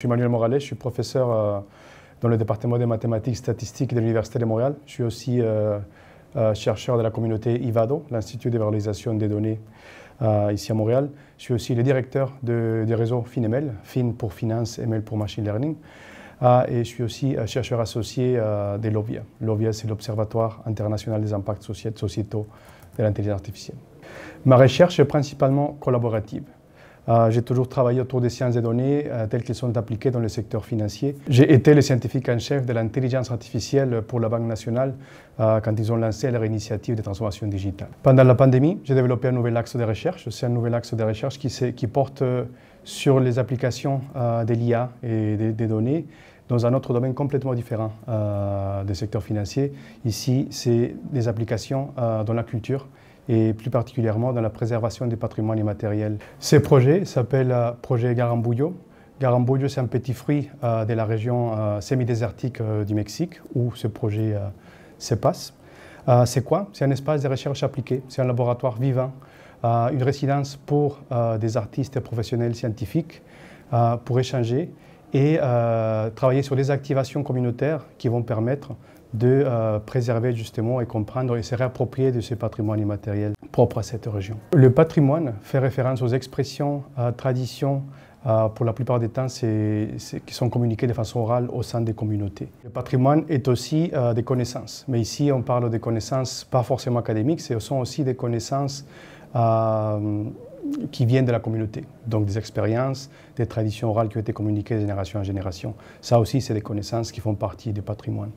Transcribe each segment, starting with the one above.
Je suis Manuel Morales, je suis professeur dans le département des mathématiques statistiques de l'Université de Montréal. Je suis aussi chercheur de la communauté IVADO, l'Institut de valorisation des données ici à Montréal. Je suis aussi le directeur du réseau FINML, FIN pour Finance, ML pour Machine Learning. Et je suis aussi chercheur associé de l'OVIA. L'OVIA, c'est l'Observatoire international des impacts sociétaux de l'intelligence artificielle. Ma recherche est principalement collaborative. J'ai toujours travaillé autour des sciences des données telles qu'elles sont appliquées dans le secteur financier. J'ai été le scientifique en chef de l'intelligence artificielle pour la Banque nationale quand ils ont lancé leur initiative de transformation digitale. Pendant la pandémie, j'ai développé un nouvel axe de recherche. C'est un nouvel axe de recherche qui porte sur les applications de l'IA et des données dans un autre domaine complètement différent du secteur financier. Ici, c'est des applications dans la culture et plus particulièrement dans la préservation du patrimoine immatériel. Ce projet s'appelle projet Garambullo. Garambullo, c'est un petit fruit de la région semi-désertique du Mexique où ce projet se passe. C'est quoi? C'est un espace de recherche appliquée, c'est un laboratoire vivant, une résidence pour des artistes et professionnels scientifiques pour échanger et travailler sur des activations communautaires qui vont permettre de préserver justement et comprendre et se réapproprier de ce patrimoine immatériel propre à cette région. Le patrimoine fait référence aux expressions, traditions, pour la plupart des temps qui sont communiquées de façon orale au sein des communautés. Le patrimoine est aussi des connaissances, mais ici on parle de connaissances pas forcément académiques, ce sont aussi des connaissances qui viennent de la communauté, donc des expériences, des traditions orales qui ont été communiquées de génération en génération. Ça aussi, c'est des connaissances qui font partie du patrimoine.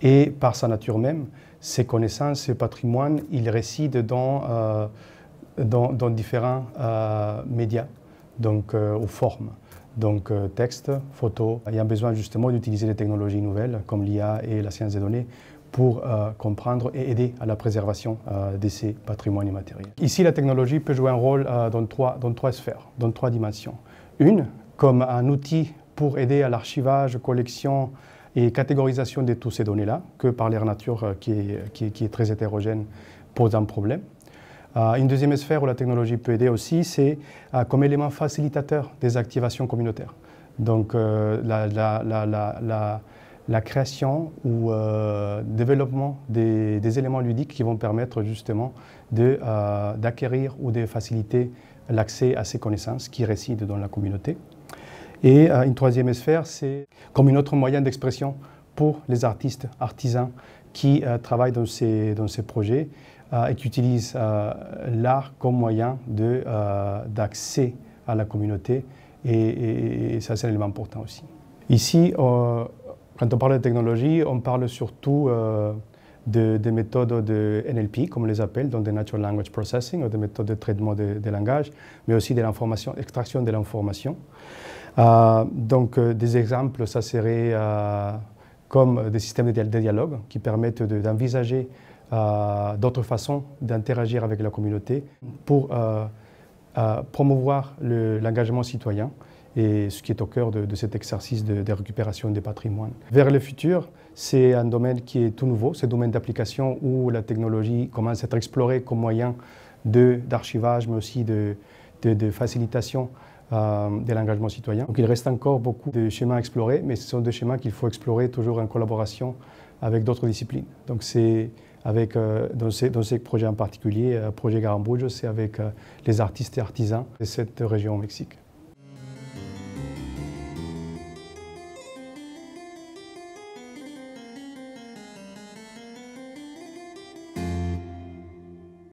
Et par sa nature même, ces connaissances, ce patrimoine, il réside dans différents médias, donc aux formes, donc texte, photo. Il y a besoin justement d'utiliser des technologies nouvelles comme l'IA et la science des données pour comprendre et aider à la préservation de ces patrimoines immatériels. Ici, la technologie peut jouer un rôle dans trois sphères, dans trois dimensions. Une, comme un outil pour aider à l'archivage, collection et catégorisation de toutes ces données-là, que par leur nature qui est très hétérogène, pose un problème. Une deuxième sphère où la technologie peut aider aussi, c'est comme élément facilitateur des activations communautaires. Donc la création ou développement des éléments ludiques qui vont permettre justement d'acquérir ou de faciliter l'accès à ces connaissances qui résident dans la communauté. Et une troisième sphère, c'est comme un autre moyen d'expression pour les artistes, artisans qui travaillent dans ces projets et qui utilisent l'art comme moyen d'accès à la communauté. Et ça, c'est un élément important aussi. Ici, quand on parle de technologie, on parle surtout des méthodes de NLP, comme on les appelle, donc de Natural Language Processing, ou des méthodes de traitement de langage, mais aussi de l'information, extraction de l'information. Donc des exemples, ça serait comme des systèmes de dialogue qui permettent d'envisager d'autres façons d'interagir avec la communauté pour promouvoir l'engagement citoyen et ce qui est au cœur de cet exercice de récupération des patrimoines. Vers le futur, c'est un domaine qui est tout nouveau, c'est un domaine d'application où la technologie commence à être explorée comme moyen d'archivage, mais aussi de facilitation de l'engagement citoyen. Donc il reste encore beaucoup de schémas à explorer, mais ce sont des schémas qu'il faut explorer toujours en collaboration avec d'autres disciplines. Donc c'est dans ces projets en particulier, projet Garambullo, c'est avec les artistes et artisans de cette région au Mexique.